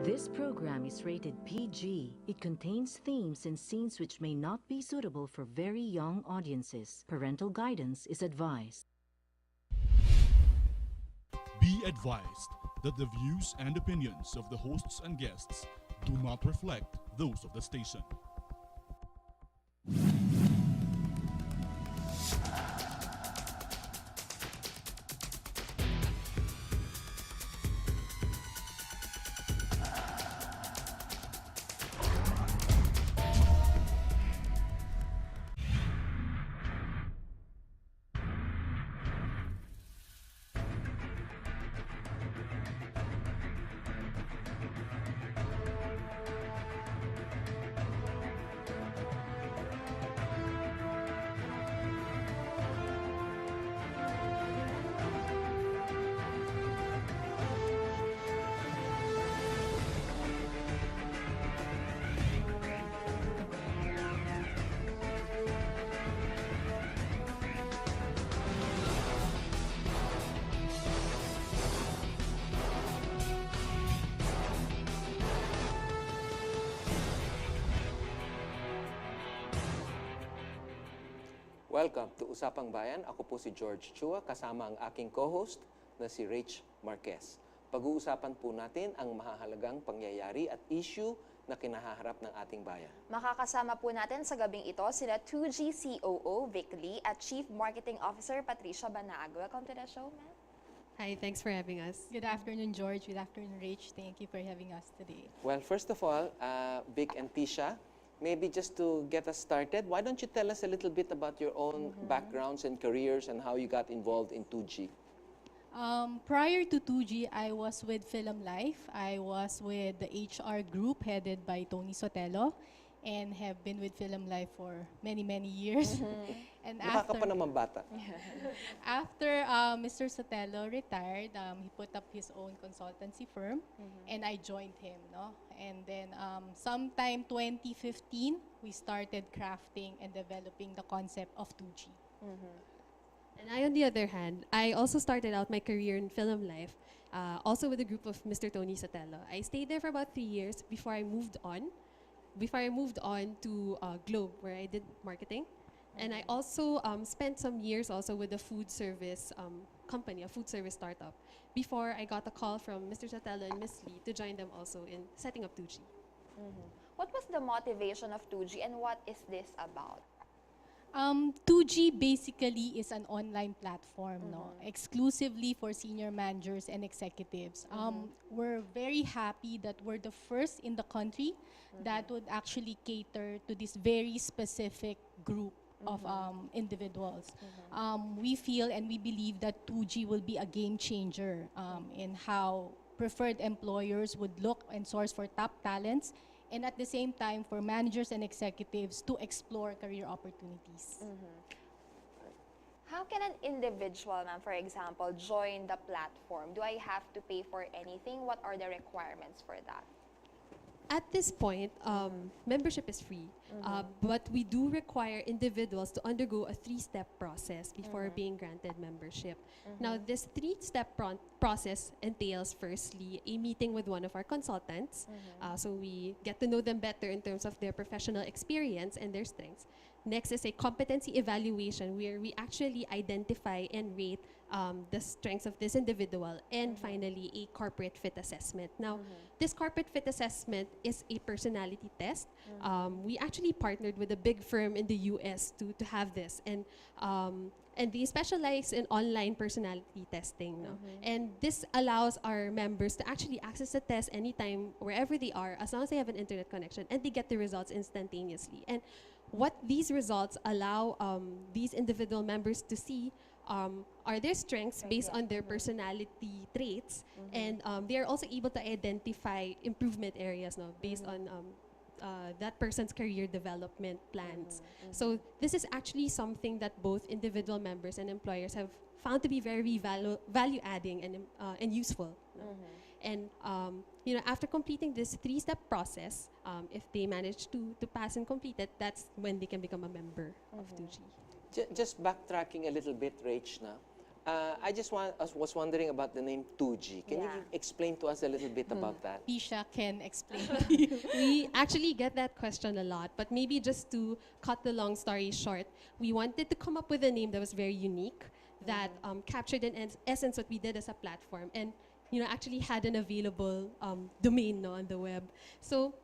This program is rated PG. It contains themes and scenes which may not be suitable for very young audiences. Parental guidance is advised. Be advised that the views and opinions of the hosts and guests do not reflect those of the station. Welcome to Usapang Bayan. Ako po si George Chua, kasama ang aking co-host na si Rach Marquez. Pag-uusapan po natin ang mahahalagang pangyayari at issue na kinahaharap ng ating bayan. Makakasama po natin sa gabing ito sila Twogie COO Vic Lee at Chief Marketing Officer Patricia Banaag. Welcome to the show, ma'am. Hi, thanks for having us. Good afternoon, George. Good afternoon, Rach. Thank you for having us today. Well, first of all, Vic and Tisha, maybe just to get us started, why don't you tell us a little bit about your own backgrounds and careers and how you got involved in Twogie? Prior to Twogie, I was with Film Life. I was with the HR group headed by Tony Sotelo and have been with Film Life for many, many years. And Mukha ka pa naman bata. after Mr. Sotelo retired, he put up his own consultancy firm, and I joined him. No? And then sometime 2015, we started crafting and developing the concept of Twogie. And I, on the other hand, I also started out my career in Film Life, also with a group of Mr. Tony Sotelo. I stayed there for about 3 years before I moved on. To Globe, where I did marketing. And I also spent some years also with a food service company, a food service startup, before I got a call from Mr. Sotelo and Miss Lee to join them also in setting up Twogie. What was the motivation of Twogie and what is this about? Twogie basically is an online platform, no, exclusively for senior managers and executives. We're very happy that we're the first in the country that would actually cater to this very specific group of individuals. We feel and we believe that Twogie will be a game changer in how preferred employers would look and source for top talents, and at the same time for managers and executives to explore career opportunities. How can an individual, ma'am, for example, join the platform? Do I have to pay for anything? What are the requirements for that? At this point, membership is free, but we do require individuals to undergo a 3-step process before being granted membership. Now, this 3-step process entails, firstly, a meeting with one of our consultants, so we get to know them better in terms of their professional experience and their strengths. Next is a competency evaluation, where we actually identify and rate the strengths of this individual. And finally, a corporate fit assessment. Now, this corporate fit assessment is a personality test. We actually partnered with a big firm in the US to have this. And they specialize in online personality testing. No? And this allows our members to actually access the test anytime, wherever they are, as long as they have an internet connection, and they get the results instantaneously. And what these results allow these individual members to see are their strengths based on their personality traits, and they are also able to identify improvement areas, no, based on that person's career development plans. So this is actually something that both individual members and employers have found to be very value-adding and useful. And after completing this 3-step process, if they manage to pass and complete it, that's when they can become a member of Twogie. Just backtracking a little bit, Rach, na, I was wondering about the name Twogie. Can Yeah. you explain to us a little bit about that? Pisha can explain to you. We actually get that question a lot, but maybe just to cut the long story short, we wanted to come up with a name that was very unique, that captured in essence what we did as a platform, and actually had an available domain on the web. So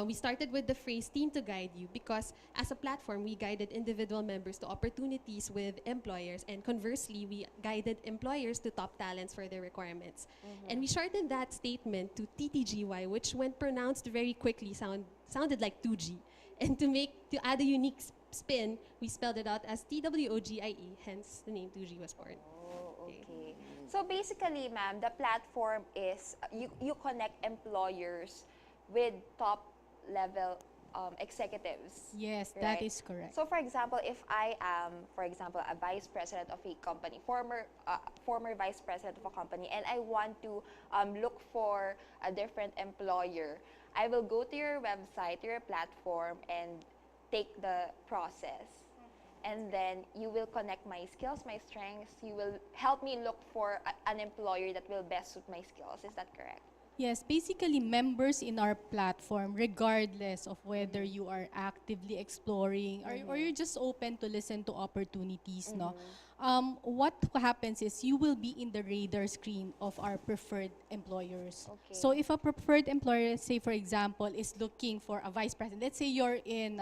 we started with the phrase "team to guide you" because as a platform, we guided individual members to opportunities with employers, and conversely, we guided employers to top talents for their requirements. And we shortened that statement to TTGY, which when pronounced very quickly sounded like 2G. And to add a unique spin, we spelled it out as TWOGIE, hence the name 2G was born. Oh, okay. So basically, ma'am, the platform is you connect employers with top level executives. Yes, right? that is correct. So, for example, if I am, for example, a vice president of a company, former vice president of a company, and I want to look for a different employer, I will go to your website, your platform, and take the process. And then you will connect my skills, my strengths. You will help me look for an employer that will best suit my skills. Is that correct? Yes, basically members in our platform, regardless of whether you are actively exploring or you're just open to listen to opportunities, no? What happens is you will be in the radar screen of our preferred employers. Okay. So if a preferred employer, say for example, is looking for a vice president, let's say you're in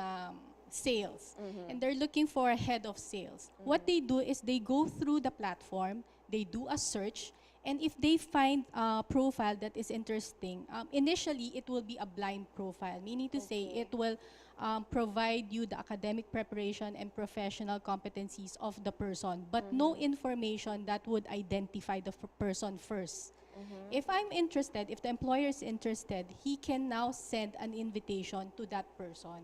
sales, and they're looking for a head of sales. What they do is they go through the platform, they do a search, and if they find a profile that is interesting, initially it will be a blind profile, meaning to say it will provide you the academic preparation and professional competencies of the person, but no information that would identify the person first. If I'm interested, if the employer is interested, he can now send an invitation to that person.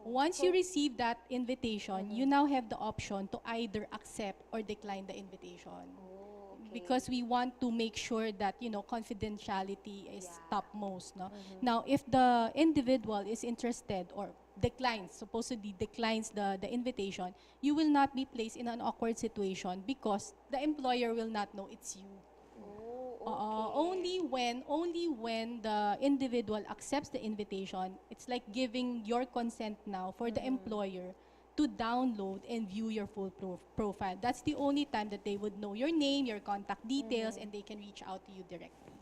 Once you receive that invitation, you now have the option to either accept or decline the invitation. Because we want to make sure that confidentiality is topmost, no. Now if the individual is interested or supposedly declines the invitation, you will not be placed in an awkward situation because the employer will not know it's you. Only when the individual accepts the invitation, it's like giving your consent now for the employer to download and view your full profile. That's the only time that they would know your name, your contact details, and they can reach out to you directly.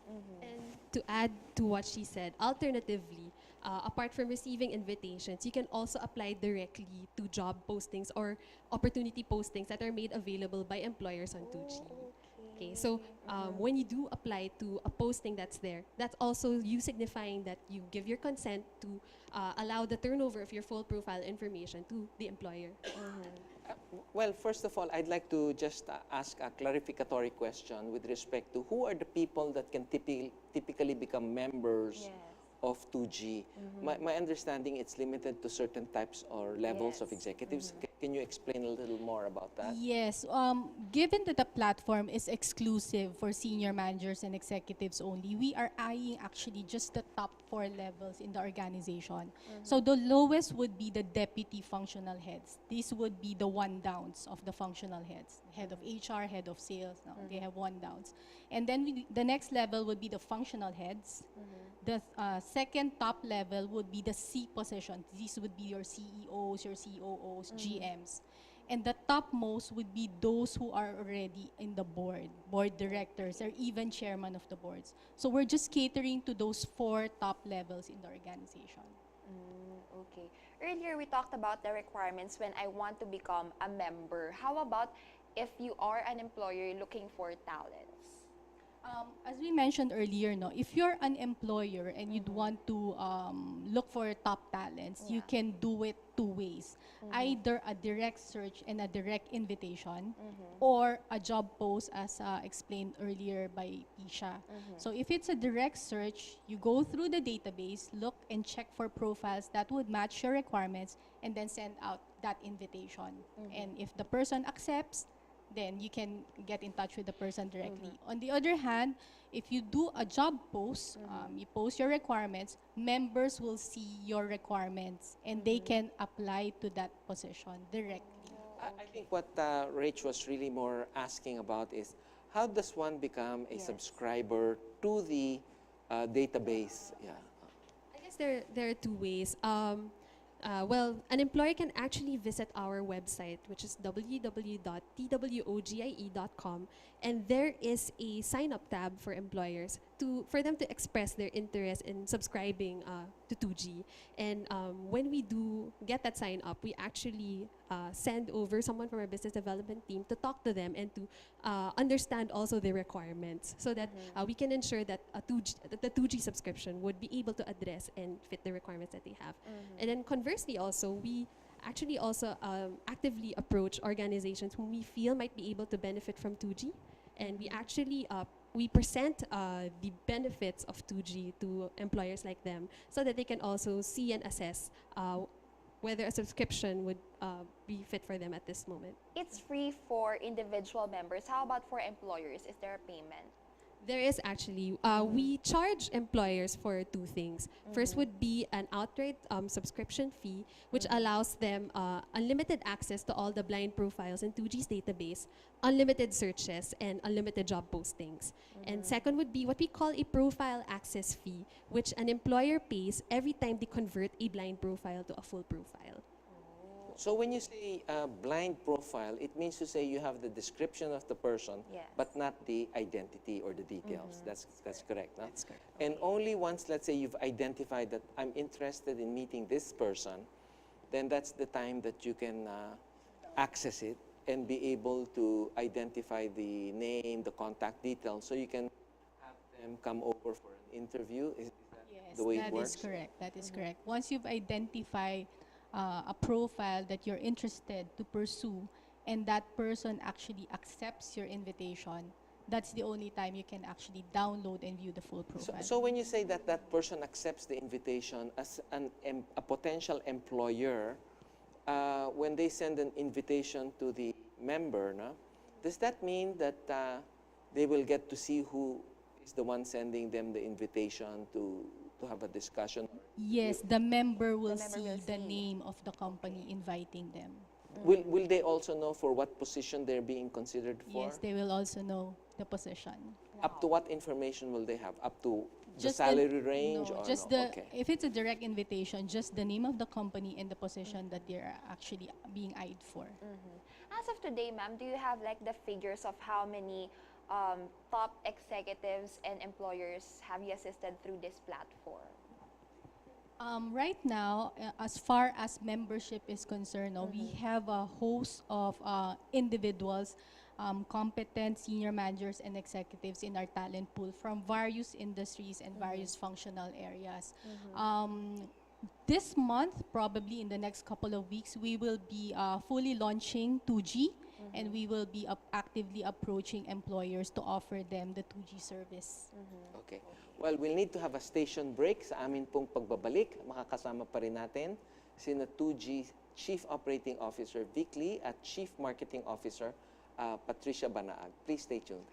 And to add to what she said, alternatively, apart from receiving invitations, you can also apply directly to job postings or opportunity postings that are made available by employers on 2G. Okay, so when you do apply to a posting that's there, that's also you signifying that you give your consent to allow the turnover of your full profile information to the employer. Well, first of all, I'd like to just ask a clarificatory question with respect to who are the people that can typically become members of 2G. My understanding, it's limited to certain types or levels of executives. Can you explain a little more about that? Yes, given that the platform is exclusive for senior managers and executives only, we are eyeing actually just the top 4 levels in the organization. So the lowest would be the deputy functional heads. These would be the 1-downs of the functional heads. Head of HR, head of sales, no, they have 1-downs. And then the next level would be the functional heads. The second top level would be the C position. These would be your CEOs, your COOs, GMs. And the topmost would be those who are already in the board directors, or even chairman of the boards. So we're just catering to those 4 top levels in the organization. Okay. Earlier, we talked about the requirements when I want to become a member. How about if you are an employer looking for talents? As we mentioned earlier, no, if you're an employer and you'd want to look for top talents, you can do it 2 ways. Either a direct search and a direct invitation, or a job post as explained earlier by Pisha. So if it's a direct search, you go through the database, look and check for profiles that would match your requirements, and then send out that invitation. And if the person accepts, then you can get in touch with the person directly. On the other hand, if you do a job post, you post your requirements, members will see your requirements and they can apply to that position directly. I think what Rach was really more asking about is how does one become a subscriber to the database? Yeah. I guess there are two ways. Well, an employer can actually visit our website, which is www.twogie.com, and there is a sign-up tab for employers for them to express their interest in subscribing to 2G. And when we do get that sign up, we actually send over someone from our business development team to talk to them and to understand also the requirements, so that we can ensure that the 2G subscription would be able to address and fit the requirements that they have. And then conversely also, we actually also actively approach organizations whom we feel might be able to benefit from 2G. And we actually we present the benefits of 2G to employers like them, so that they can also see and assess whether a subscription would be fit for them at this moment. It's free for individual members. How about for employers? Is there a payment? There is actually. We charge employers for two things. First would be an outright subscription fee, which allows them unlimited access to all the blind profiles in 2G's database, unlimited searches, and unlimited job postings. And second would be what we call a profile access fee, which an employer pays every time they convert a blind profile to a full profile. So when you say blind profile, it means to say you have the description of the person, but not the identity or the details. That's correct, no? That's correct. And only once, let's say, you've identified that I'm interested in meeting this person, then that's the time that you can access it and be able to identify the name, the contact details, so you can have them come over for an interview. Is that the way it works? That is correct. That is correct. Once you've identified a profile that you're interested to pursue, and that person actually accepts your invitation, that's the only time you can actually download and view the full profile. So when you say that that person accepts the invitation as a potential employer, when they send an invitation to the member, no, does that mean that they will get to see who is the one sending them the invitation to have a discussion? Yes, the member will see the name of the company inviting them. Will they also know for what position they're being considered for? Yes, they will also know the position. Up to what information will they have? Up to the Just salary range? No, or just no? the Okay. if it's a direct invitation, just the name of the company and the position that they're actually being eyed for. As of today, ma'am, do you have like the figures of how many top executives and employers have you assisted through this platform? Right now, as far as membership is concerned, we have a host of individuals, competent senior managers and executives in our talent pool from various industries and various functional areas. This month, probably in the next couple of weeks, we will be fully launching 2G, and we will be actively approaching employers to offer them the 2G service. Okay. Well, we'll need to have a station break. Sa amin pong pagbabalik, makakasama pa rin natin sina 2G Chief Operating Officer Vic Lee at Chief Marketing Officer Patricia Banaag. Please stay tuned.